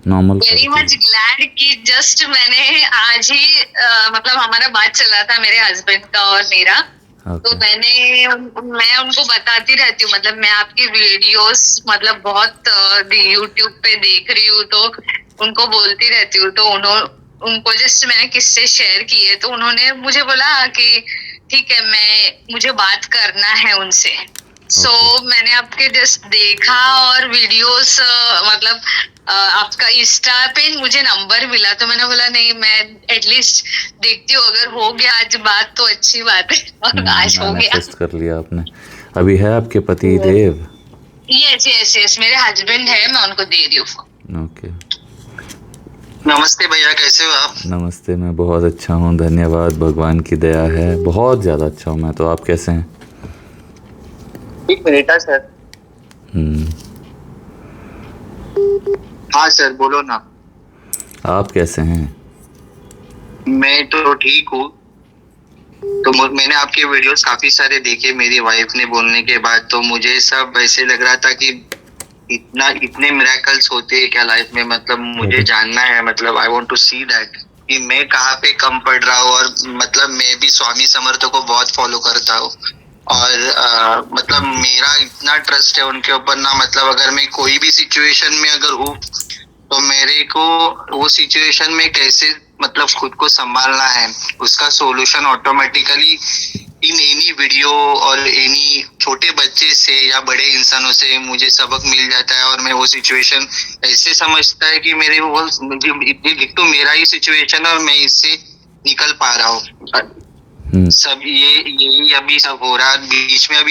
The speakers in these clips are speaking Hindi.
नॉर्मल वेरी मच ग्लैड कि जस्ट मैंने आज ही मतलब हमारा बात चला था मेरे हस्बैंड का और मेरा। तो मैं उनको बताती रहती हूँ, मतलब मैं आपकी वीडियोस मतलब बहुत यूट्यूब पे देख रही हूँ, तो उनको बोलती रहती हूँ। तो उनको जस्ट मैंने किससे शेयर किए, तो उन्होंने मुझे बोला कि ठीक है, मुझे बात करना है उनसे। सो मैंने आपके जस्ट देखा और वीडियोस मतलब आपका इंस्टा पे मुझे नंबर मिला, तो मैंने बोला नहीं, मैं एटलीस्ट देखती हूँ, अगर हो गया आज बात तो अच्छी बात है। और आज हो गया। मैनिफेस्ट कर लिया आपने। अभी है आपके पति देव? यस यस यस, मेरे हस्बैंड है, मैं उनको दे रही हूँ। ओके। नमस्ते भैया, कैसे हो आप? नमस्ते, मैं बहुत अच्छा हूँ, धन्यवाद, भगवान की दया है, बहुत ज़्यादा अच्छा हूँ मैं। तो आप कैसे हैं? एक मिनट सर। हाँ सर, बोलो ना। आप कैसे हैं? मैं तो ठीक हूँ। तो मैंने आपके वीडियोस काफी सारे देखे मेरी वाइफ ने बोलने के बाद, तो मुझे सब ऐसे लग रहा था कि इतने मिरेकल्स होते हैं क्या लाइफ में, मतलब मुझे जानना है, मतलब I want to see that कि मैं कहाँ पे कम पड़ रहा हूँ। और मतलब मैं भी स्वामी समर्थ को बहुत फॉलो करता हूँ, और मतलब मेरा इतना ट्रस्ट है उनके ऊपर ना, मतलब अगर मैं कोई भी सिचुएशन में अगर हूँ, तो मेरे को वो सिचुएशन में कैसे मतलब खुद को संभालना है, उसका solution automatically in any video और एनी छोटे बच्चे से या बड़े इंसानों से मुझे सबक मिल जाता है। और मैं वो सिचुएशन ऐसे समझता है कि मेरे वो तो मेरा ही सिचुएशन है और मैं इससे निकल पा रहा हूँ। सब यही अभी सब हो रहा है।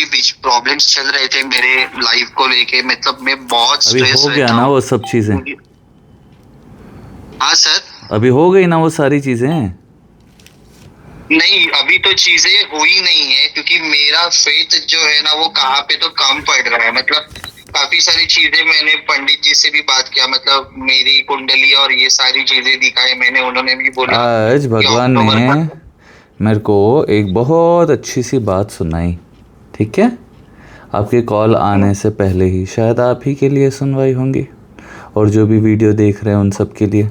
बीच प्रॉब्लम्स चल रहे थे मेरे लाइफ को लेके, मतलब मैं बहुत स्ट्रेस हो गया रहता ना हूँ। वो सब चीज़ें? हाँ सर। अभी हो गई ना वो सारी चीज़ें? नहीं, अभी तो चीजें हो ही नहीं है, क्योंकि मेरा फेथ जो है ना वो कहाँ पे तो कम पड़ रहा है। मतलब काफी सारी चीजें मैंने पंडित जी से भी बात किया, मतलब मेरी कुंडली और ये सारी चीजें दिखाई मैंने, उन्होंने भी बोला आज भगवान ने मेरे को एक बहुत अच्छी सी बात सुनाई, ठीक है? आपके कॉल आने से पहले ही, शायद आप ही के लिए सुनवाई होंगी और जो भी वीडियो देख रहे हैं उन सब के लिए,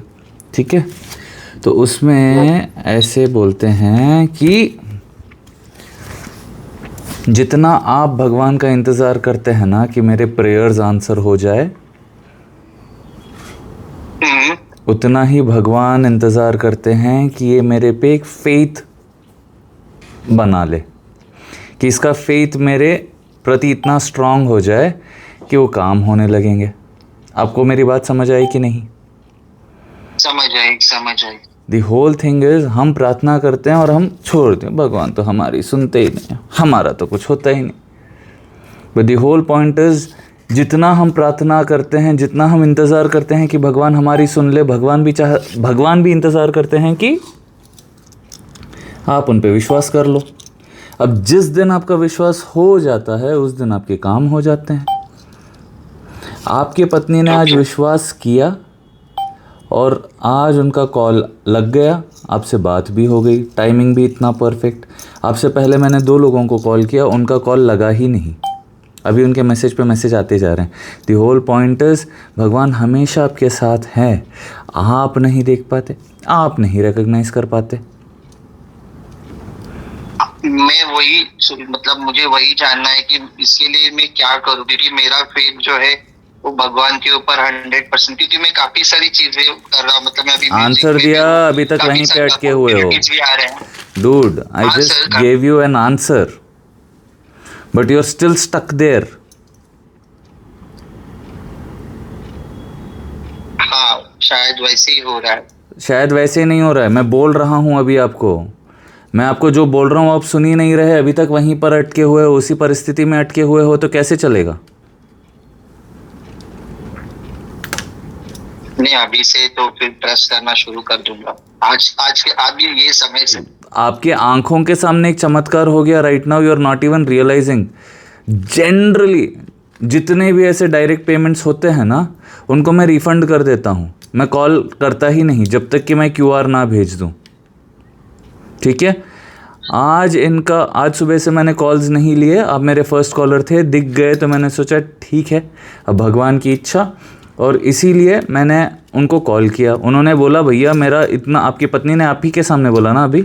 ठीक है? तो उसमें ऐसे बोलते हैं कि जितना आप भगवान का इंतज़ार करते हैं ना कि मेरे प्रेयर्स आंसर हो जाए, उतना ही भगवान इंतज़ार करते हैं कि ये मेरे पे एक फेथ बना ले, कि इसका फेथ मेरे प्रति इतना स्ट्रांग हो जाए कि वो काम होने लगेंगे। आपको मेरी बात समझ आई कि नहीं? समझ आई। दी होल थिंग इज़, हम प्रार्थना करते हैं और हम छोड़ दें, भगवान तो हमारी सुनते ही नहीं, हमारा तो कुछ होता ही नहीं। But the whole point is, जितना हम प्रार्थना करते हैं, जितना हम इंतज़ार करते हैं कि भगवान हमारी सुन ले, भगवान भी इंतज़ार करते हैं कि आप उन पे विश्वास कर लो। अब जिस दिन आपका विश्वास हो जाता है उस दिन आपके काम हो जाते हैं। आपकी पत्नी ने आज विश्वास किया और आज उनका कॉल लग गया, आपसे बात भी हो गई, टाइमिंग भी इतना परफेक्ट। आपसे पहले मैंने 2 लोगों को कॉल किया, उनका कॉल लगा ही नहीं, अभी उनके मैसेज पे मैसेज आते जा रहे हैं। दी होल पॉइंट इज़, भगवान हमेशा आपके साथ हैं, आप नहीं देख पाते, आप नहीं रिकॉग्नाइज कर पाते। मैं वही मतलब मुझे वही जानना है कि इसके लिए मैं क्या करूं, क्योंकि मेरा फेथ जो है वो भगवान के ऊपर 100%, क्योंकि मैं काफी सारी चीजें कर रहा हूं, मतलब मैं अभी आंसर दिया, अभी तक वहीं पे अटके हुए हो। भी आ रहे हैं। Dude, I just gave you an answer but you are still stuck there. हाँ, शायद वैसे ही हो रहा है। शायद वैसे नहीं हो रहा है, मैं बोल रहा हूँ अभी आपको, मैं आपको जो बोल रहा हूँ आप सुन ही नहीं रहे, अभी तक वहीं पर अटके हुए हो, उसी परिस्थिति में अटके हुए हो, तो कैसे चलेगा? नहीं, अभी से तो फिर ट्रस्ट करना शुरू कर दूंगा। आज के अभी ये समय से आपके आंखों के सामने एक चमत्कार हो गया। Right now you are not even realising. Generally जितने भी ऐसे डायरेक्ट पेमेंट्स होते हैं ना, उनको मैं रिफंड कर देता हूँ, मैं कॉल करता ही नहीं जब तक कि मैं QR ना भेज दूँ, ठीक है? आज सुबह से मैंने कॉल्स नहीं लिए, आप मेरे फर्स्ट कॉलर थे, दिख गए तो मैंने सोचा ठीक है, अब भगवान की इच्छा, और इसीलिए मैंने उनको कॉल किया। उन्होंने बोला भैया मेरा इतना, आपकी पत्नी ने आप ही के सामने बोला ना अभी,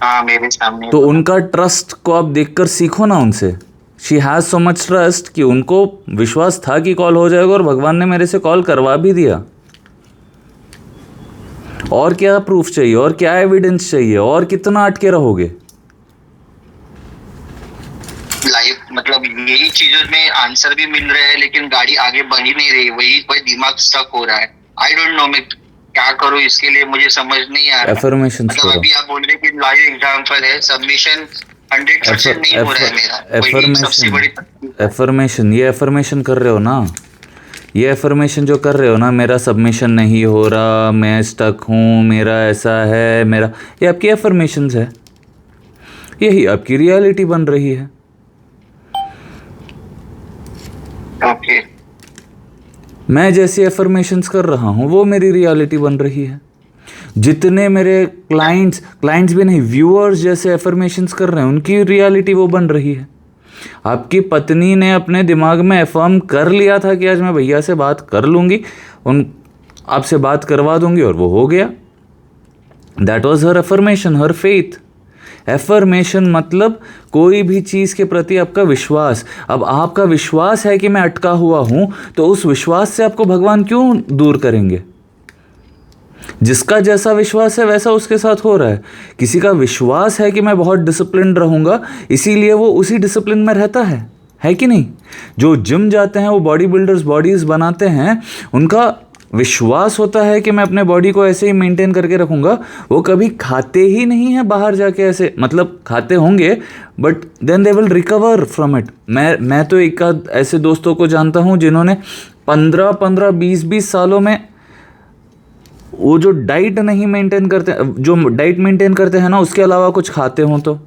हाँ मेरे सामने तो बोला। उनका ट्रस्ट को आप देखकर सीखो ना उनसे। She has so much trust कि उनको विश्वास था कि कॉल हो जाएगा, और भगवान ने मेरे से कॉल करवा भी दिया। और क्या प्रूफ चाहिए, और क्या एविडेंस चाहिए, और कितना अटके रहोगे? लाइफ मतलब यही चीजों में आंसर भी मिल रहे हैं, लेकिन गाड़ी आगे बढ़ ही नहीं रही, वही कोई दिमाग स्टक हो रहा है। आई डोंट नो मैं क्या करूं इसके लिए, मुझे समझ नहीं आ रहा। एफर्मेशंस मतलब करो। अभी आप बोल रहे कि लाइव एग्जांपल है, सबमिशन 100% नहीं हो रहा है मेरा, वही सबसे बड़ी तकलीफ है। एफर्मेशन, ये एफर्मेशन कर रहे हो ना, ये एफर्मेशन जो कर रहे हो ना, मेरा सबमिशन नहीं हो रहा, मैं स्टक हूँ, मेरा ऐसा है, मेरा, ये आपकी एफर्मेशंस है, यही आपकी रियलिटी बन रही है। ओके, मैं जैसी एफर्मेशंस कर रहा हूँ वो मेरी रियलिटी बन रही है। जितने मेरे क्लाइंट्स भी नहीं, व्यूअर्स जैसे एफर्मेशंस कर रहे हैं, उनकी रियलिटी वो बन रही है। आपकी पत्नी ने अपने दिमाग में अफर्म कर लिया था कि आज मैं भैया से बात कर लूँगी, आपसे बात करवा दूंगी, और वो हो गया। That was her affirmation, her faith. Affirmation मतलब कोई भी चीज़ के प्रति आपका विश्वास। अब आपका विश्वास है कि मैं अटका हुआ हूँ, तो उस विश्वास से आपको भगवान क्यों दूर करेंगे? जिसका जैसा विश्वास है वैसा उसके साथ हो रहा है। किसी का विश्वास है कि मैं बहुत डिसिप्लिन रहूँगा, इसीलिए वो उसी डिसिप्लिन में रहता है कि नहीं? जो जिम जाते हैं, वो बॉडी बिल्डर्स बॉडीज़ बनाते हैं, उनका विश्वास होता है कि मैं अपने बॉडी को ऐसे ही मेंटेन करके रखूँगा। वो कभी खाते ही नहीं हैं बाहर जाके ऐसे, मतलब खाते होंगे but then they will recover from it. मैं तो एक आध ऐसे दोस्तों को जानता हूँ जिन्होंने 15-15, 20-20 सालों में वो जो डाइट नहीं मेंटेन करते, जो डाइट मेंटेन करते हैं ना, उसके अलावा कुछ खाते हों तो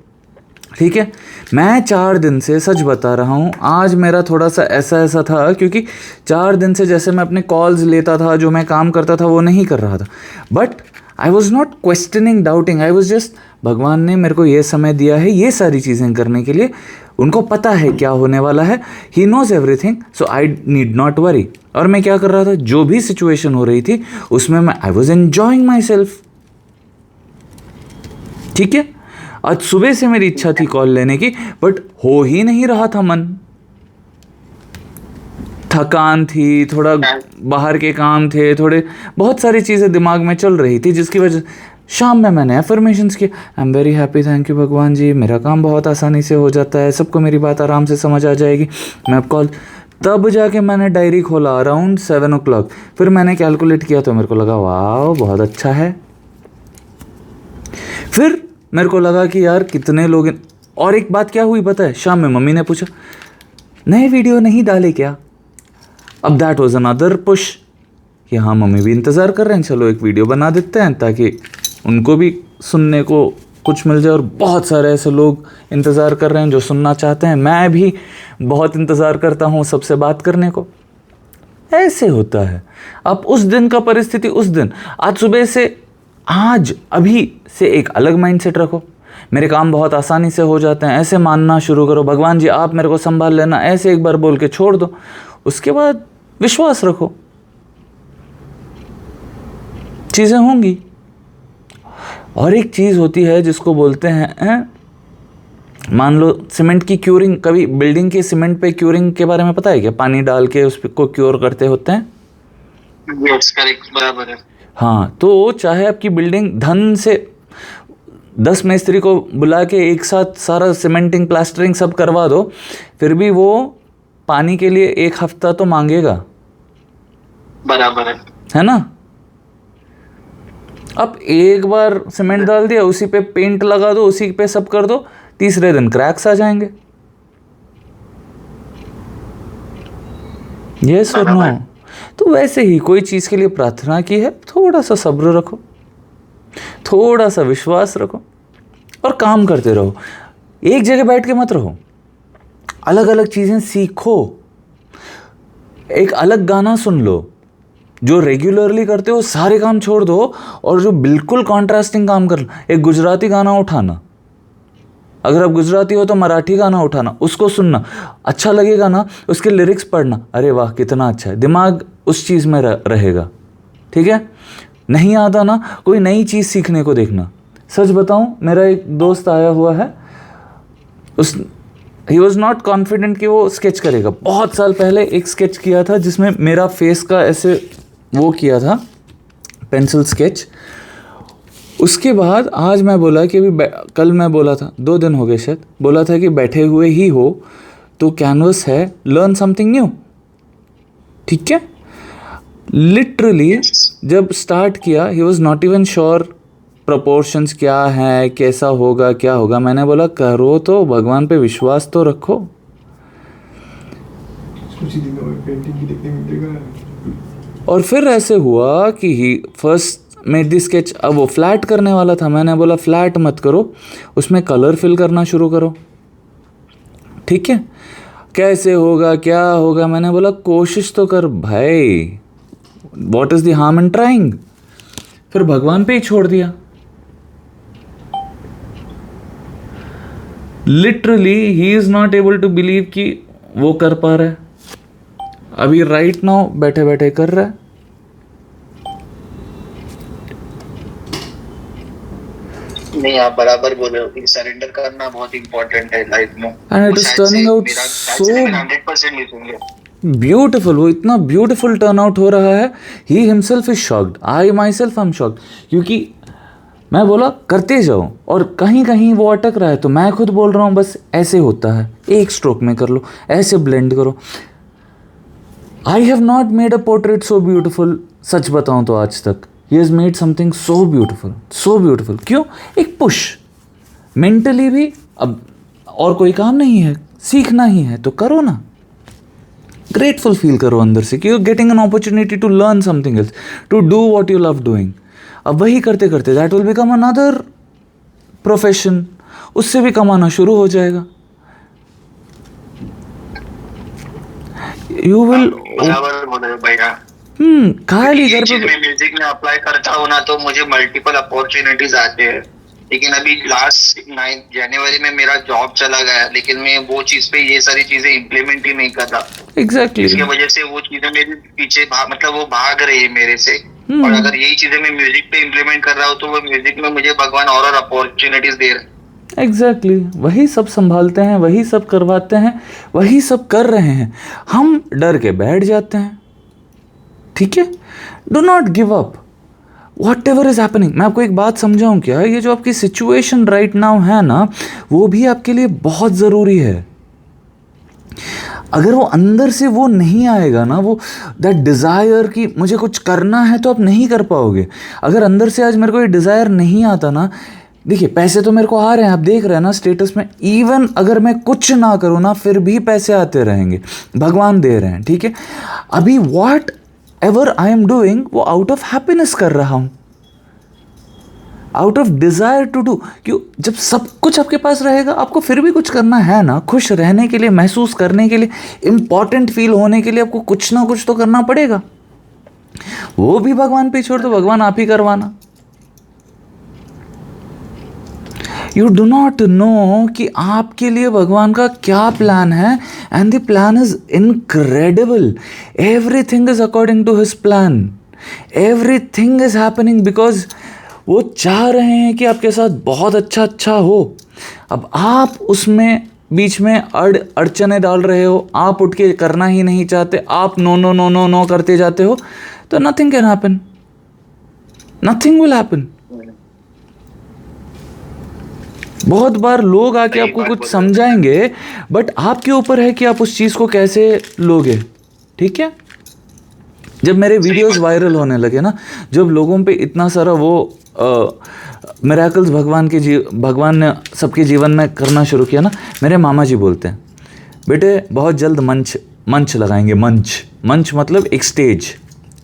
ठीक है। मैं 4 दिन से सच बता रहा हूँ, आज मेरा थोड़ा सा ऐसा था, क्योंकि 4 दिन से जैसे मैं अपने कॉल्स लेता था, जो मैं काम करता था वो नहीं कर रहा था, but I was not questioning, doubting, I was just, भगवान ने मेरे को ये समय दिया है ये सारी चीज़ें करने के लिए, उनको पता है क्या होने वाला है, he knows everything, so I need not worry. और मैं क्या कर रहा था, जो भी सिचुएशन हो रही थी उसमें मैं I was enjoying my self. ठीक है, आज सुबह से मेरी इच्छा थी कॉल लेने की, बट हो ही नहीं रहा था मन, थकान थी, थोड़ा बाहर के काम थे, थोड़े बहुत सारी चीज़ें दिमाग में चल रही थी, जिसकी वजह शाम में मैंने एफर्मेशंस किए, I am very happy, thank you भगवान जी, मेरा काम बहुत आसानी से हो जाता है, सबको मेरी बात आराम से समझ आ जाएगी, मैं अब कॉल। तब जाके मैंने डायरी खोला अराउंड 7 o'clock, फिर मैंने कैलकुलेट किया तो मेरे को लगा वाह बहुत अच्छा है। फिर मेरे को लगा कि यार कितने लोग, और एक बात क्या हुई पता है, शाम में मम्मी ने पूछा नए वीडियो नहीं डाले क्या? अब दैट वाज अनदर पुश कि हाँ मम्मी भी इंतज़ार कर रहे हैं, चलो एक वीडियो बना देते हैं ताकि उनको भी सुनने को कुछ मिल जाए। और बहुत सारे ऐसे लोग इंतज़ार कर रहे हैं जो सुनना चाहते हैं, मैं भी बहुत इंतज़ार करता हूँ सबसे बात करने को। ऐसे होता है। अब उस दिन का परिस्थिति, उस दिन, आज सुबह से, आज अभी से एक अलग माइंडसेट रखो, मेरे काम बहुत आसानी से हो जाते हैं, ऐसे मानना शुरू करो, भगवान जी आप मेरे को संभाल लेना, ऐसे एक बार बोल के छोड़ दो, उसके बाद विश्वास रखो चीज़ें होंगी। और एक चीज़ होती है जिसको बोलते हैं मान लो सीमेंट की क्यूरिंग, कभी बिल्डिंग के सीमेंट पे क्यूरिंग के बारे में पता है क्या? पानी डाल के उसको क्योर करते होते हैं। यस करेक्ट, बराबर है। हाँ, तो चाहे आपकी बिल्डिंग धन से 10 मिस्त्री को बुला के एक साथ सारा सीमेंटिंग प्लास्टरिंग सब करवा दो, फिर भी वो पानी के लिए 1 हफ्ता तो मांगेगा, बराबर है ना? अब एक बार सीमेंट डाल दिया, उसी पे पेंट लगा दो, उसी पे सब कर दो, तीसरे दिन क्रैक्स आ जाएंगे। यस और नो? तो वैसे ही कोई चीज़ के लिए प्रार्थना की है, थोड़ा सा सब्र रखो, थोड़ा सा विश्वास रखो और काम करते रहो। एक जगह बैठ के मत रहो, अलग अलग चीज़ें सीखो। एक अलग गाना सुन लो, जो रेगुलरली करते हो सारे काम छोड़ दो और जो बिल्कुल कॉन्ट्रास्टिंग काम कर लो। एक गुजराती गाना उठाना, अगर आप गुजराती हो तो मराठी गाना उठाना, उसको सुनना, अच्छा लगेगा ना, उसके लिरिक्स पढ़ना, अरे वाह कितना अच्छा है, दिमाग उस चीज़ में रहेगा। ठीक है, नहीं आता ना, कोई नई चीज़ सीखने को देखना। सच बताऊं, मेरा एक दोस्त आया हुआ है, उस ही वॉज नॉट कॉन्फिडेंट कि वो स्केच करेगा। बहुत साल पहले एक स्केच किया था जिसमें मेरा फेस का ऐसे वो किया था, पेंसिल स्केच। उसके बाद आज मैं बोला कि अभी कल मैं बोला था, 2 दिन हो गए शायद, बोला था कि बैठे हुए ही हो तो कैनवस है, लर्न समथिंग न्यू। ठीक है, लिटरली जब स्टार्ट किया he was not even sure proportions क्या है, कैसा होगा, क्या होगा। मैंने बोला करो तो, भगवान पे विश्वास तो रखो। और फिर ऐसे हुआ कि ही फर्स्ट मेड दी स्केच। अब वो फ्लैट करने वाला था, मैंने बोला फ्लैट मत करो, उसमें कलर फिल करना शुरू करो। ठीक है, कैसे होगा, क्या होगा, मैंने बोला कोशिश तो कर भाई, what is the harm in trying. फिर भगवान पे ही छोड़ दिया। Literally he is not able to believe कि वो कर पा रहा है। अभी राइट नाउ बैठे बैठे कर रहा है। नहीं, आप बराबर बोले हो कि सरेंडर करना बहुत इंपॉर्टेंट है लाइफ में। And it is turning out so 100% मिलेंगे। ब्यूटिफुल। वो इतना ब्यूटिफुल टर्न आउट हो रहा है, he himself is shocked, I my self I am shocked. क्योंकि मैं बोला करते जाओ, और कहीं कहीं वो अटक रहा है तो मैं खुद बोल रहा हूँ बस ऐसे होता है, एक स्ट्रोक में कर लो, ऐसे ब्लेंड करो। I have not made a portrait so beautiful, सच बताऊँ तो आज तक। He has made something so beautiful, so beautiful. क्यों? एक पुश मेंटली भी। अब और कोई काम नहीं है, सीखना ही है तो करो ना। ग्रेटफुल फील करो अंदर से कि you getting an opportunity to learn something else, to do what you love doing. अब वही करते करते that will become another profession, उससे भी कमाना शुरू हो जाएगा। यू विल बराबर बोले भैया। खाली घर पे म्यूजिक में अप्लाई करता हूँ ना तो मुझे मल्टीपल अपॉर्चुनिटीज आते हैं। लेकिन अभी लास्ट 9 जनवरी में मेरा जॉब चला गया, लेकिन मैं वो चीज पे ये सारी चीजें इम्प्लीमेंट ही नहीं कर रहा। एग्जैक्टली इसकी वजह से वो चीजें मेरे पीछे मतलब वो भाग रही है मेरे से। और अगर यही चीजें मैं म्यूजिक पे इम्प्लीमेंट कर रहा हूँ तो वो म्यूजिक में मुझे भगवान और अपॉर्चुनिटीज दे रहे हैं। एग्जैक्टली वही सब संभालते हैं, वही सब करवाते हैं, वही सब कर रहे हैं। हम डर के बैठ जाते हैं। ठीक है, do not give up what ever is happening. मैं आपको एक बात समझाऊं क्या, ये जो आपकी सिचुएशन राइट नाउ है ना, वो भी आपके लिए बहुत ज़रूरी है। अगर वो अंदर से वो नहीं आएगा ना, वो दैट डिज़ायर कि मुझे कुछ करना है, तो आप नहीं कर पाओगे। अगर अंदर से आज मेरे को ये डिज़ायर नहीं आता ना, देखिए पैसे तो मेरे को आ रहे हैं, आप देख रहे हैं ना स्टेटस में, इवन अगर मैं कुछ ना करूँ ना फिर भी पैसे आते रहेंगे, भगवान दे रहे हैं। ठीक है, अभी whatever I am doing वो आउट ऑफ हैप्पीनेस कर रहा हूँ, out of desire to do. क्यों? जब सब कुछ आपके पास रहेगा, आपको फिर भी कुछ करना है ना, खुश रहने के लिए, महसूस करने के लिए, इम्पॉर्टेंट फील होने के लिए आपको कुछ ना कुछ तो करना पड़ेगा। वो भी भगवान पे छोड़ दो, भगवान आप ही करवाना। यू डू नॉट नो कि आपके लिए भगवान का क्या प्लान है, and the plan is incredible. Everything is according to his plan, everything is happening because वो चाह रहे हैं कि आपके साथ बहुत अच्छा हो। अब आप उसमें बीच में अड़चने डाल रहे हो, आप उठ के करना ही नहीं चाहते, आप no no no no no करते जाते हो, तो nothing can happen, nothing will happen. बहुत बार लोग आके आपको कुछ समझाएंगे, बट आपके ऊपर है कि आप उस चीज़ को कैसे लोगे। ठीक है, जब मेरे वीडियोस वायरल होने लगे ना, जब लोगों पे इतना सारा वो मिरेकल्स भगवान ने सबके जीवन में करना शुरू किया ना, मेरे मामा जी बोलते हैं बेटे बहुत जल्द मंच लगाएंगे। मंच मतलब एक स्टेज,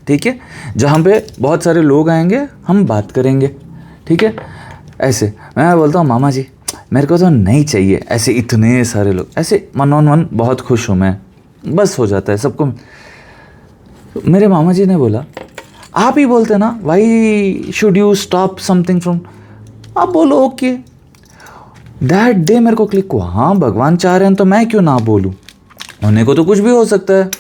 ठीक है, जहाँ पे बहुत सारे लोग आएंगे, हम बात करेंगे। ठीक है, ऐसे मैं बोलता हूँ मामा जी मेरे को तो नहीं चाहिए ऐसे इतने सारे लोग, ऐसे मनोन बहुत खुश हूँ मैं, बस हो जाता है सबको। मेरे मामा जी ने बोला आप ही बोलते ना, why should you stop something from, आप बोलो ओके, दैट डे मेरे को क्लिक हुआ, हाँ भगवान चाह रहे हैं तो मैं क्यों ना बोलूँ, होने को तो कुछ भी हो सकता है।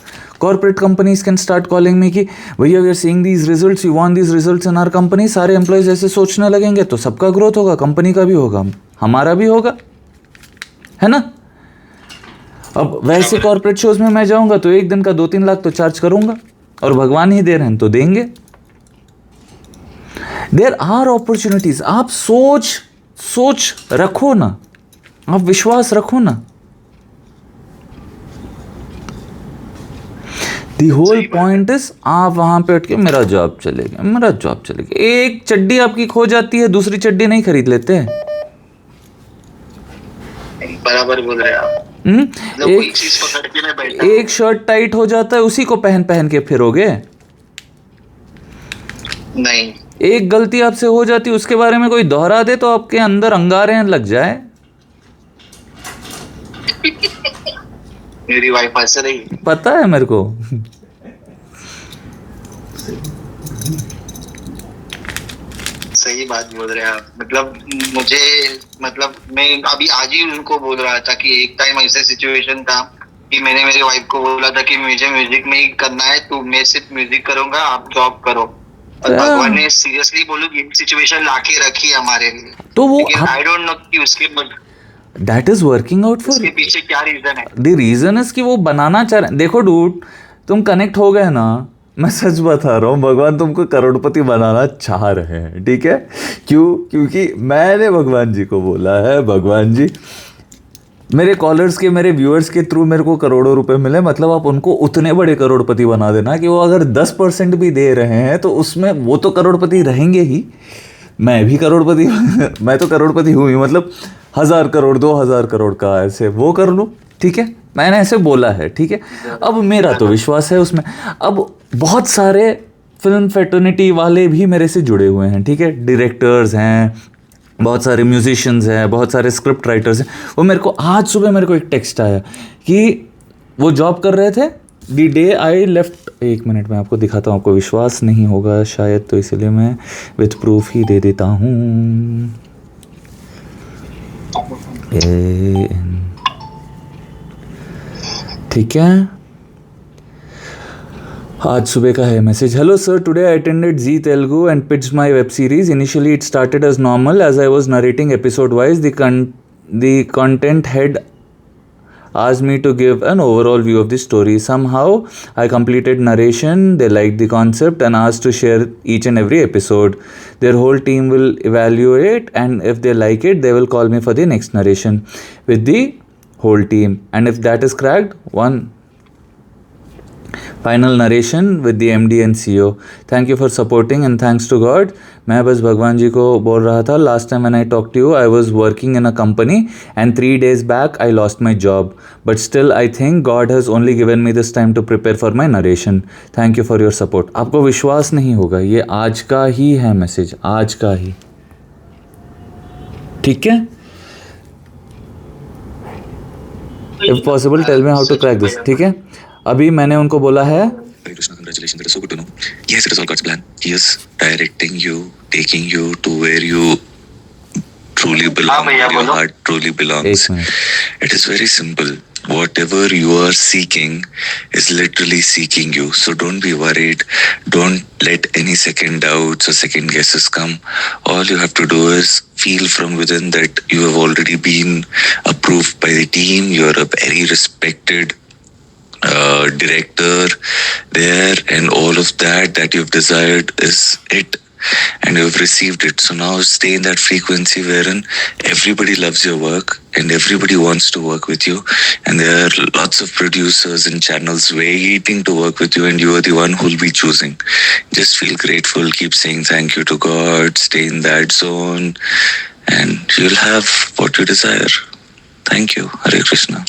Corporate companies can start calling me कि भैया we are seeing these results, you want these results in our company. सारे एम्प्लॉयज़ ऐसे सोचने लगेंगे तो सबका ग्रोथ होगा, कंपनी का भी होगा, हमारा भी होगा, है ना। अब वैसे कॉर्पोरेट शोज में मैं जाऊंगा तो एक दिन का 2-3 लाख तो चार्ज करूंगा, और भगवान ही दे रहे हैं तो देंगे। There are opportunities. आप सोच रखो ना, आप विश्वास रखो ना। दी होल पॉइंट इज आप वहां पे उठ के मेरा जॉब चलेगा, मेरा जॉब चलेगा। एक चड्डी आपकी खो जाती है, दूसरी चड्डी नहीं खरीद लेते। बराबर बोल रहे हैं आप। एक चीज पकड़ के मैं बैठा, एक शर्ट टाइट हो जाता है, उसी को पहन पहन के फिरोगे। नहीं, एक गलती आपसे हो जाती है, उसके बारे में कोई दोहरा दे तो आपके अंदर अंगारे लग जाए। मेरी वाइफ हंस रही, पता है मेरे को। सही बात बोल रहे हैं आप। मतलब मैं अभी आज ही उनको बोल रहा था कि एक टाइम ऐसा सिचुएशन था कि मैंने मेरी वाइफ को बोला था कि मुझे म्यूजिक में ही करना है, तो मैं सिर्फ म्यूजिक करूंगा, आप जॉब करो। और भगवान ने सीरियसली बोलूं ये सिचुएशन लाके रखी हमारे लिए। तो वो आई डोंट नो कि उसके that is working out for, उसके पीछे क्या रीजन है। द रीजन इज कि वो बनाना चाह रहे हैं। देखो डूड, तुम कनेक्ट हो गए ना, मैं सच बता रहा हूँ, भगवान तुमको करोड़पति बनाना चाह रहे हैं, ठीक है। क्योंकि मैंने भगवान जी को बोला है, भगवान जी मेरे कॉलर्स के, मेरे व्यूअर्स के थ्रू मेरे को करोड़ों रुपए मिले, मतलब आप उनको उतने बड़े करोड़पति बना देना कि वो अगर 10% भी दे रहे हैं तो उसमें वो तो करोड़पति रहेंगे ही। मैं भी करोड़पति मैं तो करोड़पति हूँ ही, मतलब 1000 करोड़ 2000 करोड़ का ऐसे वो कर लूँ, ठीक है। मैंने ऐसे बोला है, ठीक है। अब मेरा तो विश्वास है उसमें। अब बहुत सारे फिल्म फेटर्निटी वाले भी मेरे से जुड़े हुए हैं, ठीक है। डायरेक्टर्स हैं, बहुत सारे म्यूजिशियंस हैं, बहुत सारे स्क्रिप्ट राइटर्स हैं। वो मेरे को आज सुबह मेरे को एक टेक्स्ट आया कि वो जॉब कर रहे थे दी डे आई लेफ्ट। एक मिनट में आपको दिखाता हूँ, आपको विश्वास नहीं होगा शायद, तो इसलिए मैं विथ प्रूफ ही दे देता हूँ। ठीक है, आज सुबह का है message. Hello sir, today I attended Zee Telugu and pitched my web series. Initially it started as normal as I was narrating episode wise. The content head asked me to give an overall view of the story. Somehow I completed narration. They liked the concept and asked to share each and every episode. Their whole team will evaluate, and if they like it, they will call me for the next narration with the whole team. And if that is cracked, one final narration with the MD and CEO. Thank you for supporting and thanks to God. मैं बस भगवान जी को बोल रहा था, last time when I talk to you I was working in a company and 3 days back I lost my job, but still I think God has only given me this time to prepare for my narration. Thank you for your support. आपको विश्वास नहीं होगा, ये आज का ही है मैसेज, आज का ही, ठीक है. If possible tell me how to crack this, ठीक है. अभी मैंने उनको बोला है, Hare Krishna, congratulations. That is so good to know. Yes, it is all God's plan. He is directing you, taking you to where you truly belong, where your heart truly belongs. It is very simple. Whatever you are seeking is literally seeking you. So don't be worried. Don't let any second doubts or second guesses come. All you have to do is feel from within that you have already been approved by the team. You are a very respected director there, and all of that you've desired is it, and you've received it. So now stay in that frequency wherein everybody loves your work and everybody wants to work with you, and there are lots of producers and channels waiting to work with you, and you are the one who'll be choosing. Just feel grateful, keep saying thank you to God, stay in that zone, and you'll have what you desire. Thank you. Hare Krishna.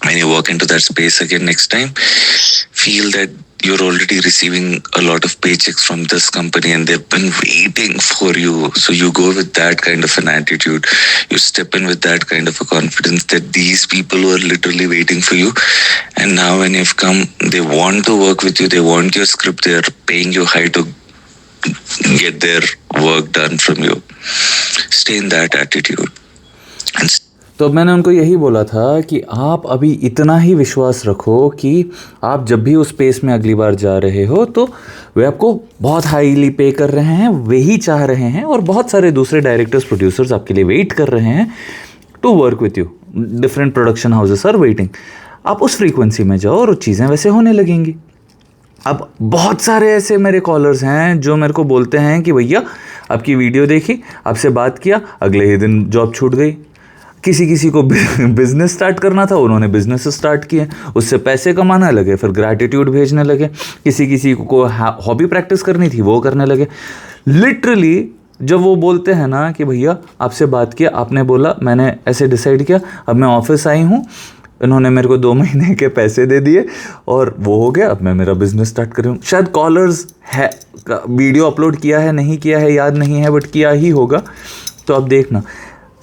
When you walk into that space again next time, feel that you're already receiving a lot of paychecks from this company and they've been waiting for you. So you go with that kind of an attitude. You step in with that kind of a confidence that these people were literally waiting for you. And now when you've come, they want to work with you. They want your script. They're paying you high to get their work done from you. Stay in that attitude. And तो अब मैंने उनको यही बोला था कि आप अभी इतना ही विश्वास रखो कि आप जब भी उस स्पेस में अगली बार जा रहे हो तो वे आपको बहुत हाईली पे कर रहे हैं, वही चाह रहे हैं, और बहुत सारे दूसरे डायरेक्टर्स प्रोड्यूसर्स आपके लिए वेट कर रहे हैं to work with you. Different production houses are waiting. आप उस फ्रीक्वेंसी में जाओ और चीज़ें वैसे होने लगेंगी। अब बहुत सारे ऐसे मेरे कॉलर्स हैं जो मेरे को बोलते हैं कि भैया आपकी वीडियो देखी, आपसे बात किया, अगले ही दिन जॉब छूट गई। किसी को बिजनेस स्टार्ट करना था, उन्होंने बिजनेस स्टार्ट किए, उससे पैसे कमाने लगे, फिर ग्रैटिट्यूड भेजने लगे। किसी को हॉबी प्रैक्टिस करनी थी, वो करने लगे। लिटरली जब वो बोलते हैं ना कि भैया आपसे बात किया, आपने बोला, मैंने ऐसे डिसाइड किया, अब मैं ऑफिस आई हूँ, इन्होंने मेरे को 2 महीने के पैसे दे दिए और वो हो गया, अब मैं मेरा बिजनेस स्टार्ट कर रही हूँ। शायद कॉलर्स है, वीडियो अपलोड किया है नहीं किया है याद नहीं है, बट किया ही होगा। तो अब देखना,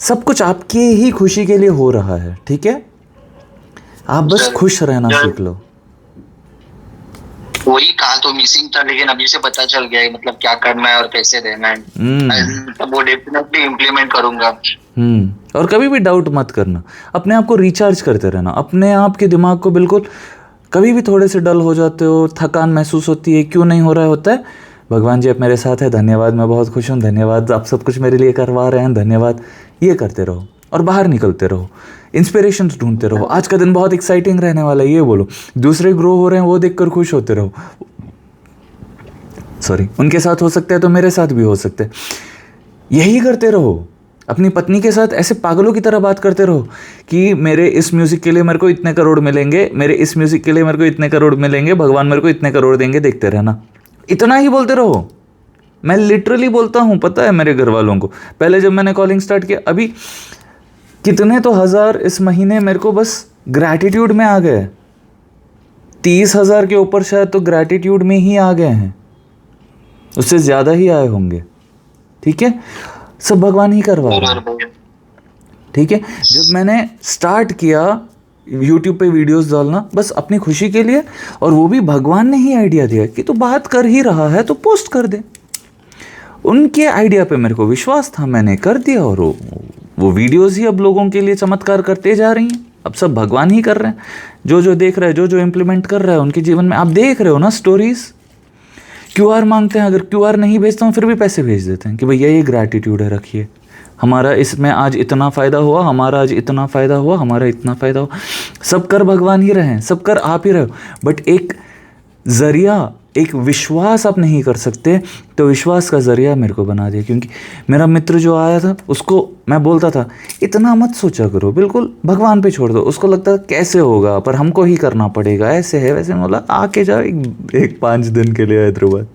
सब कुछ आपके ही खुशी के लिए हो रहा है, ठीक है? आप बस खुश रहना सीख लो। वही कहा तो मिसिंग था, लेकिन अभी से पता चल गया है मतलब क्या करना है और कैसे रहना है। वो डेफिनेटली इम्प्लीमेंट करूंगा। और कभी भी डाउट मत करना, अपने आप को रिचार्ज करते रहना, अपने आप के दिमाग को बिल्कुल। कभी भी थोड़े से डल हो जाते हो, थकान महसूस होती है, क्यों नहीं हो रहा होता है, भगवान जी आप मेरे साथ है, धन्यवाद, मैं बहुत खुश हूँ, धन्यवाद, आप सब कुछ मेरे लिए करवा रहे हैं, धन्यवाद। ये करते रहो और बाहर निकलते रहो, इंस्पिरेशन ढूंढते रहो। आज का दिन बहुत एक्साइटिंग रहने वाला है, ये बोलो। दूसरे ग्रो हो रहे हैं वो देखकर खुश होते रहो। सॉरी, उनके साथ हो सकता है तो मेरे साथ भी हो सकता है। यही करते रहो। अपनी पत्नी के साथ ऐसे पागलों की तरह बात करते रहो कि मेरे इस म्यूज़िक के लिए मेरे को इतने करोड़ मिलेंगे, मेरे इस म्यूज़िक के लिए मेरे को इतने करोड़ मिलेंगे, भगवान मेरे को इतने करोड़ देंगे, देखते रहना। इतना ही बोलते रहो। मैं लिटरली बोलता हूँ, पता है मेरे घर वालों को। पहले जब मैंने कॉलिंग स्टार्ट किया, अभी कितने तो हज़ार इस महीने मेरे को बस ग्रैटिट्यूड में आ गए। 30,000 के ऊपर शायद तो ग्रैटिट्यूड में ही आ गए हैं, उससे ज़्यादा ही आए होंगे। ठीक है, सब भगवान ही करवा रहे हैं। ठीक है, जब मैंने स्टार्ट किया YouTube पे वीडियोस डालना बस अपनी खुशी के लिए, और वो भी भगवान ने ही आइडिया दिया कि तू बात कर ही रहा है तो पोस्ट कर दे। उनके आइडिया पे मेरे को विश्वास था, मैंने कर दिया, और वो वीडियोस ही अब लोगों के लिए चमत्कार करते जा रही हैं। अब सब भगवान ही कर रहे हैं। जो देख रहा है, जो इम्प्लीमेंट कर रहा है उनके जीवन में। आप देख रहे हो ना स्टोरीज, QR मांगते हैं, अगर QR नहीं भेजता हूँ फिर भी पैसे भेज देते हैं कि भैया ये ग्रैटिट्यूड है, रखिए, हमारा इसमें आज इतना फ़ायदा हुआ, हमारा आज इतना फ़ायदा हुआ, हमारा इतना फ़ायदा हुआ। सब कर भगवान ही रहे हैं, सब कर आप ही रहे हो, बट एक ज़रिया, एक विश्वास आप नहीं कर सकते, तो विश्वास का ज़रिया मेरे को बना दिया। क्योंकि मेरा मित्र जो आया था उसको मैं बोलता था इतना मत सोचा करो, बिल्कुल भगवान पे छोड़ दो। उसको लगता कैसे होगा, पर हमको ही करना पड़ेगा, ऐसे है वैसे। बोला आके जाओ एक 5 दिन के लिए हैदराबाद।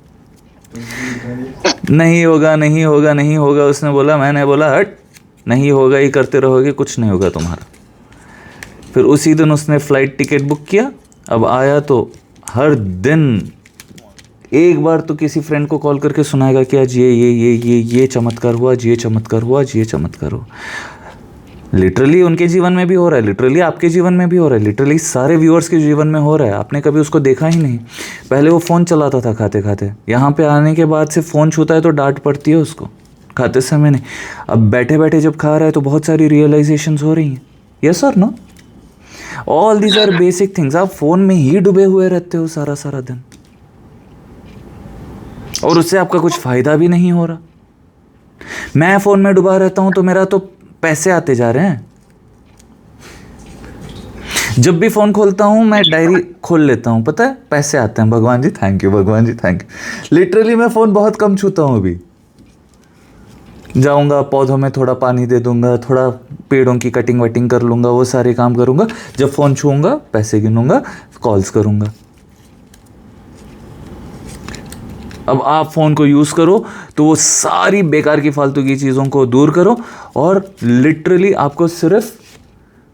नहीं होगा, नहीं होगा, नहीं होगा, उसने बोला। मैंने बोला हट, नहीं होगा, ही करते रहोगे, कुछ नहीं होगा तुम्हारा। फिर उसी दिन उसने फ़्लाइट टिकट बुक किया। अब आया तो हर दिन एक बार तो किसी फ्रेंड को कॉल करके सुनाएगा कि आज ये चमत्कार हुआ, आज ये चमत्कार हुआ, आज ये चमत्कार हुआ। लिटरली उनके जीवन में भी हो रहा है, लिटरली आपके जीवन में भी हो रहा है, लिटरली सारे व्यूअर्स के जीवन में हो रहा है। आपने कभी उसको देखा ही नहीं। पहले वो फ़ोन चलाता था खाते खाते, यहाँ पे आने के बाद से फ़ोन छूता है तो डांट पड़ती है उसको, खाते समय नहीं। अब बैठे बैठे जब खा रहा है तो बहुत सारी रियलाइजेशंस हो रही हैं। यस और no, all these are basic things. आप फ़ोन में ही डूबे हुए रहते हो सारा दिन, और उससे आपका कुछ फ़ायदा भी नहीं हो रहा। मैं फ़ोन में डूबा रहता हूँ तो मेरा तो पैसे आते जा रहे हैं। जब भी फ़ोन खोलता हूँ मैं डायरी खोल लेता हूँ, पता है पैसे आते हैं। भगवान जी थैंक यू, भगवान जी थैंक यू। लिटरली मैं फ़ोन बहुत कम छूता हूँ। अभी जाऊँगा पौधों में थोड़ा पानी दे दूँगा, थोड़ा पेड़ों की कटिंग वटिंग कर लूँगा, वो सारे काम करूँगा। जब फ़ोन छूँगा पैसे गिनूँगा, कॉल्स करूँगा। अब आप फ़ोन को यूज़ करो तो वो सारी बेकार की फालतू की चीज़ों को दूर करो, और लिटरली आपको सिर्फ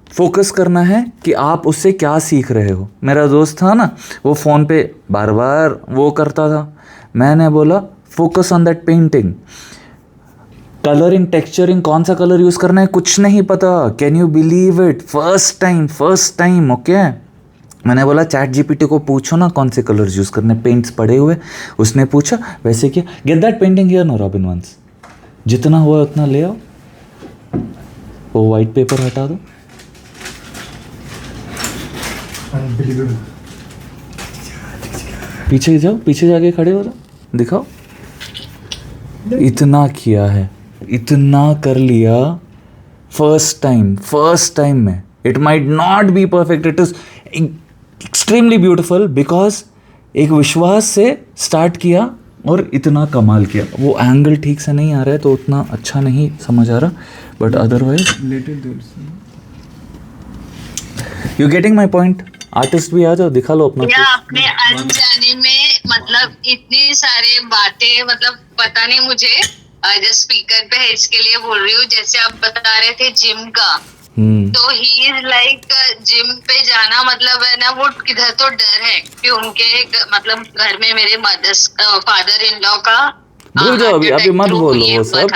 फोकस करना है कि आप उससे क्या सीख रहे हो। मेरा दोस्त था ना, वो फ़ोन पे बार बार वो करता था। मैंने बोला focus on that painting. Colouring, texturing, कौन सा कलर यूज़ करना है कुछ नहीं पता। Can you believe it, first time. Okay, मैंने बोला चैट GPT को पूछो ना कौन से कलर्स यूज़ करने, पेंट्स पड़े हुए। उसने पूछा, वैसे क्या, get that painting here no Robin once, जितना हुआ उतना ले आओ। वो वाइट पेपर हटा दो। पीछे जाओ, पीछे जाके खड़े हो जाओ, दिखाओ। इतना किया है, इतना कर लिया फर्स्ट टाइम में। It might not be perfect, it is extremely beautiful because एक विश्वास से स्टार्ट किया और इतना कमाल किया। वो एंगल ठीक से नहीं आ रहा है तो उतना अच्छा नहीं समझ आ रहा, but otherwise you getting my point. Artist भी आ जाओ, दिखा लो अपना। या अपने अनजाने में मतलब इतनी सारी बातें, मतलब पता नहीं मुझे, जस्ट स्पीकर पे है इसके लिए बोल रही हूँ। जैसे आप बता रहे थे जिम का, तो ही इज लाइक जिम पे जाना मतलब है ना, वो किधर तो डर है कि उनके मतलब घर में मेरे फादर इन लॉ का भूल जाओ अभी मत बोलो वो सब,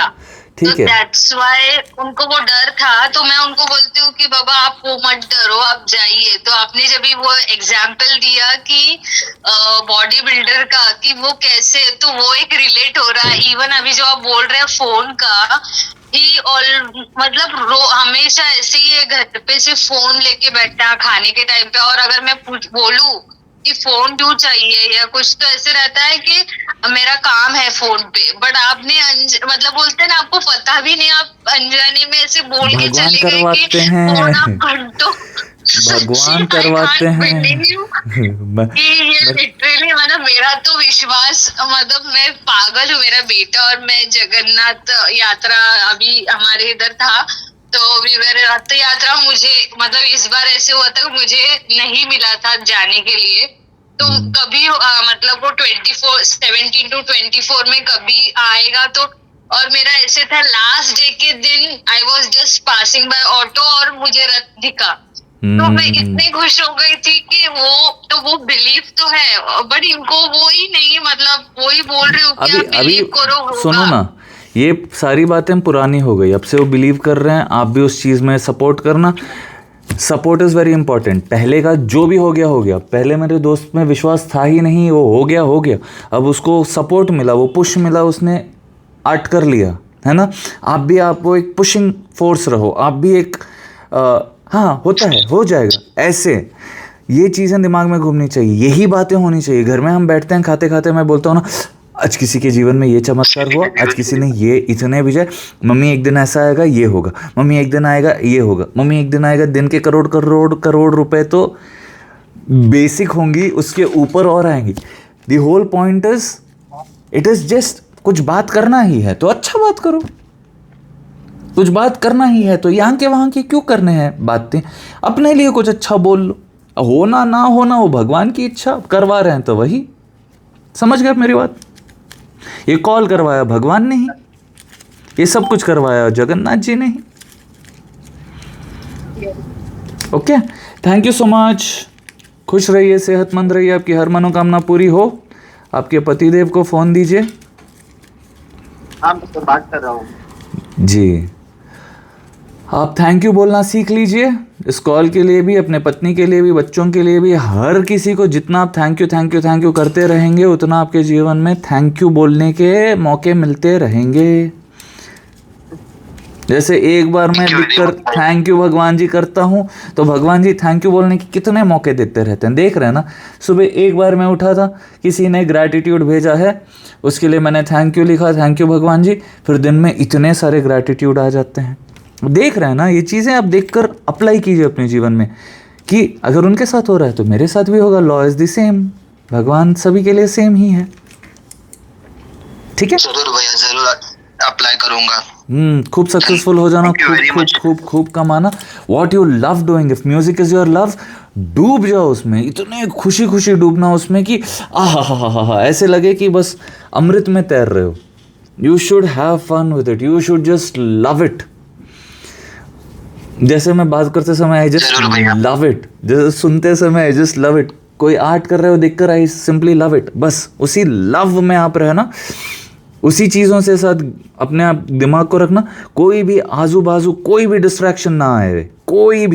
ठीक है। दैट्स व्हाई उनको वो डर था। तो मैं उनको बोलती हूँ कि बाबा आप वो मत डरो, आप जाइए। तो आपने जब भी वो एग्जाम्पल दिया कि बॉडी बिल्डर का, कि वो कैसे, तो वो एक रिलेट हो रहा है। इवन अभी जो आप बोल रहे हैं फोन का, ही मतलब हमेशा ऐसे ही है, घर पे सिर्फ फोन लेके बैठता है खाने के टाइम पे। और अगर मैं बोलूं कि फोन क्यों चाहिए या कुछ, तो ऐसे रहता है कि मेरा काम है फोन पे। बट आपने मतलब बोलते हैं ना, आपको पता भी नहीं, आप अनजाने में ऐसे बोल के चले गए कि फोन आप घंटों भगवान करवाते हैं। ये लिटरली मतलब मेरा तो विश्वास, मतलब मैं पागल हूँ। मेरा बेटा और मैं जगन्नाथ यात्रा अभी हमारे इधर था, तो रथ यात्रा मुझे मतलब इस बार ऐसे हुआ था, मुझे नहीं मिला था जाने के लिए। तो कभी मतलब वो 17 to 24 में कभी आएगा तो। और मेरा ऐसे था, लास्ट डे के दिन I was just passing by auto और मुझे रथ दिखा। तो मैं इतनी खुश हो गई थी कि वो बिलीव तो है, बट इनको वो ही नहीं, मतलब वो ही बोल रही हूँ कि आप बिलीव करो, होगा। सुनो ना, ये सारी बातें पुरानी हो गई, अब से वो बिलीव कर रहे हैं। आप भी उस चीज़ में सपोर्ट करना। Support is very important. पहले का जो भी हो गया। पहले मेरे दोस्त में विश्वास था ही नहीं, वो हो गया। अब उसको सपोर्ट मिला, वो पुश मिला, उसने आर्ट कर लिया, है ना। आप भी, आप वो एक पुशिंग फोर्स रहो। आप भी एक हाँ होता है, हो जाएगा। ऐसे ये चीज़ें दिमाग में घूमनी चाहिए, यही बातें होनी चाहिए। घर में हम बैठते हैं खाते खाते, मैं बोलता हूँ ना, आज किसी के जीवन में ये चमत्कार हुआ, आज किसी ने ये इतने विजय, मम्मी एक दिन ऐसा आएगा ये होगा, मम्मी एक दिन आएगा ये होगा, मम्मी एक दिन आएगा। दिन के करोड़ रुपए तो बेसिक होंगी, उसके ऊपर और आएंगी। The whole point is, it is just कुछ बात करना ही है तो अच्छा बात करो। कुछ बात करना ही है तो यहाँ के वहाँ के क्यों करने हैं बातें। अपने लिए कुछ अच्छा बोल लो, होना ना होना वो भगवान की इच्छा। करवा रहे हैं तो वही, समझ गए मेरी बात। ये कॉल करवाया भगवान ने ही, ये सब कुछ करवाया जगन्नाथ जी ने ही। Okay, thank you so much. खुश रहिए, सेहतमंद रहिए, आपकी हर मनोकामना पूरी हो। आपके पतिदेव को फोन दीजिए। हाँ, मैं तो बात कर रहा हूँ जी। आप थैंक यू बोलना सीख लीजिए, इस कॉल के लिए भी, अपने पत्नी के लिए भी, बच्चों के लिए भी, हर किसी को। जितना आप थैंक यू करते रहेंगे, उतना आपके जीवन में थैंक यू बोलने के मौके मिलते रहेंगे। जैसे एक बार मैं लिखकर थैंक यू भगवान जी करता हूँ, तो भगवान जी थैंक यू बोलने के कितने मौके देते रहते हैं। देख रहे हैं ना, सुबह एक बार मैं उठा था, किसी ने ग्रैटिट्यूड भेजा है, उसके लिए मैंने थैंक यू लिखा, थैंक यू भगवान जी। फिर दिन में इतने सारे ग्रैटिट्यूड आ जाते हैं। देख रहे हैं ना, ये चीज़ें आप देखकर अप्लाई कीजिए अपने जीवन में, कि अगर उनके साथ हो रहा है तो मेरे साथ भी होगा। लॉ इज द सेम, भगवान सभी के लिए सेम ही है। ठीक है, जरूर भैया, जरूर अप्लाई करूंगा। खूब सक्सेसफुल हो जाना, खूब कमाना। What you love doing, if music is your love, डूब जाओ उसमें, इतने खुशी डूबना उसमें कि आहा, ऐसे लगे कि बस अमृत में तैर रहे हो। You should have fun with it, you should just love it. जैसे मैं बात करते समय आई जस्ट लव इट, जैसे सुनते समय आई जस्ट लव इट। कोई आर्ट कर रहे हो देखकर आई सिंपली लव इट। बस उसी लव में आप रहना, उसी चीज़ों से साथ अपने आप दिमाग को रखना। कोई भी आजू बाजू कोई भी डिस्ट्रैक्शन ना आए, कोई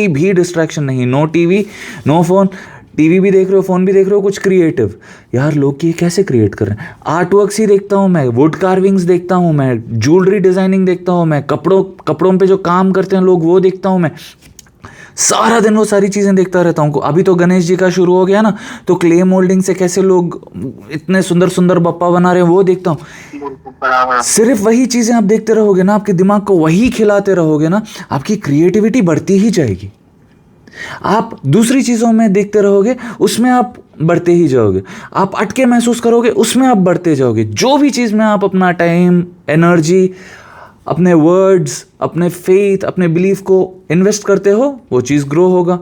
भी डिस्ट्रैक्शन नहीं। No TV, no phone. TV भी देख रहे हो, फ़ोन भी देख रहे हो, कुछ क्रिएटिव, यार लोग ये कैसे क्रिएट कर रहे हैं। आर्ट वर्क्स ही देखता हूँ मैं, वुड कार्विंग्स देखता हूँ मैं, ज्वेलरी डिज़ाइनिंग देखता हूँ मैं, कपड़ों पे जो काम करते हैं लोग वो देखता हूँ मैं, सारा दिन वो सारी चीज़ें देखता रहता हूँ। अभी तो गणेश जी का शुरू हो गया ना, तो क्ले मोल्डिंग से कैसे लोग इतने सुंदर सुंदर बप्पा बना रहे हैं वो देखता हूँ। सिर्फ वही चीज़ें आप देखते रहोगे ना, आपके दिमाग को वही खिलाते रहोगे ना, आपकी क्रिएटिविटी बढ़ती ही जाएगी। आप दूसरी चीज़ों में देखते रहोगे, उसमें आप बढ़ते ही जाओगे। आप अटके महसूस करोगे, उसमें आप बढ़ते जाओगे। जो भी चीज़ में आप अपना टाइम, एनर्जी, अपने वर्ड्स, अपने फेथ, अपने बिलीफ को इन्वेस्ट करते हो, वो चीज़ ग्रो होगा।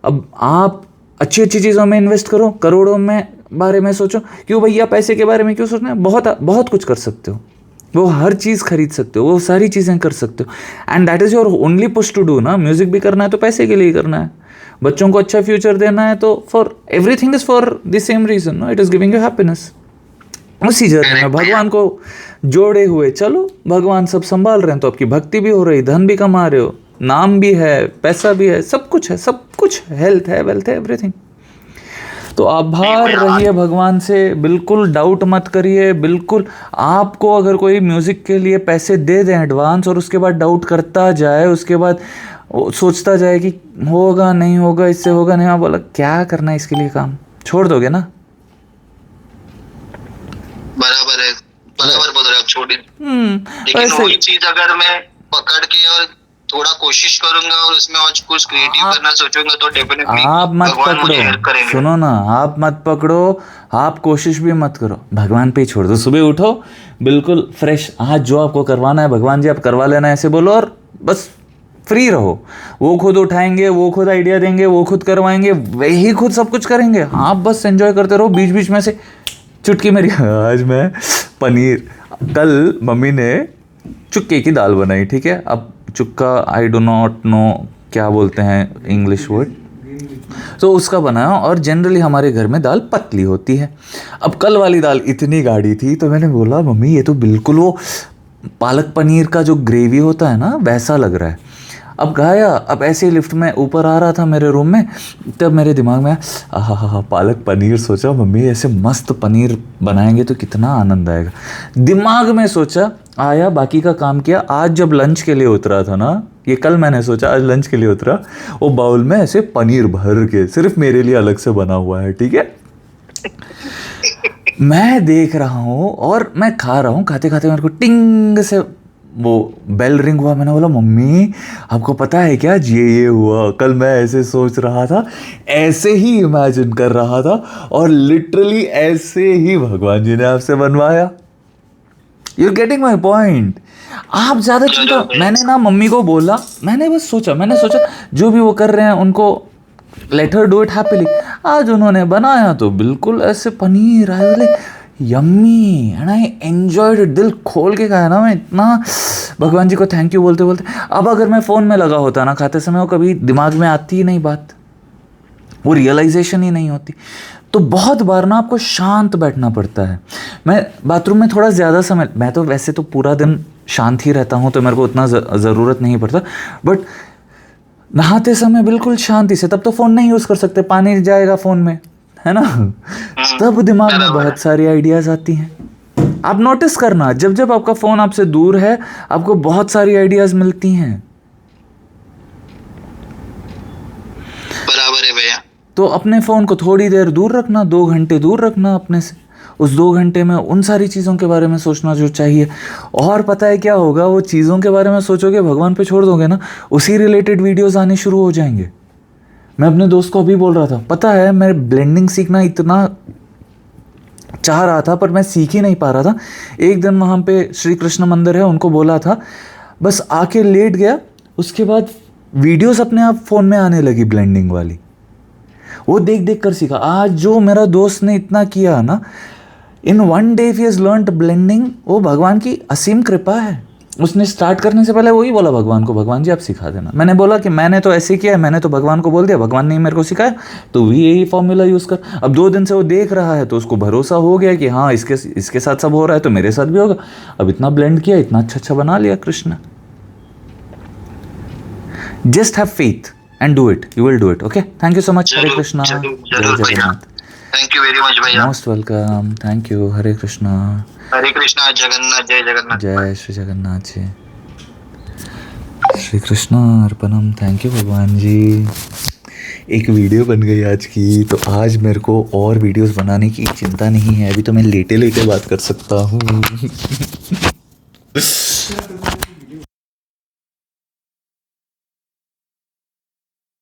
अब आप अच्छी अच्छी चीज़ों में इन्वेस्ट करो, करोड़ों में बारे में सोचो। क्यों भैया पैसे के बारे में क्यों सोचना है? बहुत बहुत कुछ कर सकते हो, वो हर चीज़ खरीद सकते हो, वो सारी चीज़ें कर सकते हो। And that is your only push to do ना। म्यूज़िक भी करना है तो पैसे के लिए ही करना है, बच्चों को अच्छा फ्यूचर देना है तो for everything is for the same reason, no, it is giving you happiness. उसी जर्नी में भगवान को जोड़े हुए चलो, भगवान सब संभाल रहे हैं, तो आपकी भक्ति भी हो रही, धन भी कमा रहे हो, नाम भी है, पैसा भी है, सब कुछ है, सब कुछ, हेल्थ है, वेल्थ है, एवरीथिंग। तो आभार रहिए भगवान से, बिल्कुल डाउट मत करिए। बिल्कुल आपको अगर कोई म्यूज़िक के लिए पैसे दे दें एडवांस और उसके बाद डाउट करता जाए, उसके बाद सोचता जाए कि होगा नहीं होगा, इससे होगा नहीं, बोला क्या करना है इसके लिए, काम छोड़ दोगे ना। बराबर है, बराबर बोल रहे आप, छोड़ लेकिन वही चीज अगर मैं पकड़ के और थोड़ा कोशिश करूंगा और उसमें और कुछ क्रिएटिव करना सोचूंगा तो डेफिनेटली आप मत पकड़ो, सुनो ना, आप मत पकड़ो, आप कोशिश भी मत करो, भगवान पे ही छोड़ दो। सुबह उठो बिल्कुल फ्रेश, आज जो आपको करवाना है भगवान जी आप करवा लेना, ऐसे बोलो और बस फ्री रहो। वो खुद उठाएंगे, वो खुद आइडिया देंगे, वो खुद करवाएंगे, वही खुद सब कुछ करेंगे। आप बस एंजॉय करते रहो, बीच बीच में से चुटकी मेरी। आज मैं पनीर, कल मम्मी ने चुक्के की दाल बनाई, ठीक है। अब चुक्का आई डो नॉट नो क्या बोलते हैं इंग्लिश वर्ड, तो उसका बनाया। और जनरली हमारे घर में दाल पतली होती है। अब कल वाली दाल इतनी गाढ़ी थी तो मैंने बोला मम्मी ये तो बिल्कुल वो पालक पनीर का जो ग्रेवी होता है ना वैसा लग रहा है। अब गाया, अब ऐसे ही लिफ्ट में ऊपर आ रहा था मेरे रूम में, तब मेरे दिमाग में आहा पालक पनीर, सोचा मम्मी ऐसे मस्त पनीर बनाएंगे तो कितना आनंद आएगा। दिमाग में सोचा, आया, बाकी का काम किया। आज जब लंच के लिए उतरा था ना, ये कल मैंने सोचा, आज लंच के लिए उतरा, वो बाउल में ऐसे पनीर भर के सिर्फ मेरे लिए अलग से बना हुआ है, ठीक है। मैं देख रहा हूँ और मैं खा रहा हूँ, खाते खाते मेरे को टिंग से वो बेल रिंग हुआ। मैंने बोला मम्मी आपको पता है क्या ये हुआ, कल मैं ऐसे सोच रहा था, ऐसे ही इमेजिन कर रहा था और लिटरली ऐसे ही भगवान जी ने आपसे बनवाया। You are getting my point. आप ज़्यादा चिंता, मैंने ना मम्मी को बोला, मैंने बस सोचा, मैंने सोचा जो भी वो कर रहे हैं उनको let her do it happily. आज उन्होंने बनाया तो बिल्कुल ऐसे पनीर आए, बोले yummy and I enjoyed it. दिल खोल के खाया ना मैं, इतना भगवान जी को थैंक यू बोलते बोलते। अब अगर मैं फ़ोन में लगा होता ना खाते समय, वो कभी दिमाग में आती ही नहीं बात, वो रियलाइजेशन ही नहीं होती। तो बहुत बार ना आपको शांत बैठना पड़ता है। मैं बाथरूम में थोड़ा ज़्यादा समय, मैं तो वैसे तो पूरा दिन शांत ही रहता हूँ तो मेरे को उतना ज़रूरत नहीं पड़ता, बट नहाते समय बिल्कुल शांति से, तब तो फ़ोन नहीं यूज़ कर सकते, पानी जाएगा फ़ोन में, है ना। तब दिमाग में बहुत सारी आइडियाज़ आती हैं। आप नोटिस करना, जब जब आपका फ़ोन आपसे दूर है आपको बहुत सारी आइडियाज़ मिलती हैं। बराबर है भैया। तो अपने फ़ोन को थोड़ी देर दूर रखना, 2 घंटे दूर रखना अपने से। उस 2 घंटे में उन सारी चीज़ों के बारे में सोचना जो चाहिए। और पता है क्या होगा, वो चीज़ों के बारे में सोचोगे, भगवान पे छोड़ दोगे ना, उसी रिलेटेड वीडियोज़ आने शुरू हो जाएंगे। मैं अपने दोस्त को अभी बोल रहा था, पता है मैं ब्लेंडिंग सीखना इतना चाह रहा था पर मैं सीख ही नहीं पा रहा था। एक दिन वहाँ पे श्री कृष्ण मंदिर है, उनको बोला था, बस आके लेट गया, उसके बाद वीडियोस अपने आप फ़ोन में आने लगी ब्लेंडिंग वाली, वो देख देख कर सीखा। आज जो मेरा दोस्त ने इतना किया ना, इन 1 day he has learnt blending, वो भगवान की असीम कृपा है। उसने स्टार्ट करने से पहले वही बोला भगवान को, भगवान जी आप सिखा देना। मैंने बोला कि मैंने तो ऐसे किया है, मैंने तो भगवान को बोल दिया, भगवान ने मेरे को सिखाया, तो भी यही फॉर्मूला यूज़ कर। अब 2 दिन से वो देख रहा है तो उसको भरोसा हो गया कि हाँ इसके साथ सब हो रहा है तो मेरे साथ भी होगा। अब इतना ब्लेंड किया, इतना अच्छा बना लिया Krishna. Just have faith, and do it. You will do it. Okay. Thank you so much. Hare जरूर, Krishna. जरूर, Jai जरूर भैया। Jagannath. Thank you very much भैया। Most welcome. Thank you. Hare Krishna. हरे कृष्णा, जगन्नाथ, जय जगन्नाथ। जय श्री जगन्नाथ जी। श्री कृष्ण अर्पणम। थैंक यू भगवान जी। एक वीडियो बन गई आज की, तो आज मेरे को और वीडियोस बनाने की चिंता नहीं है। अभी तो मैं लेटे लेटे बात कर सकता हूँ।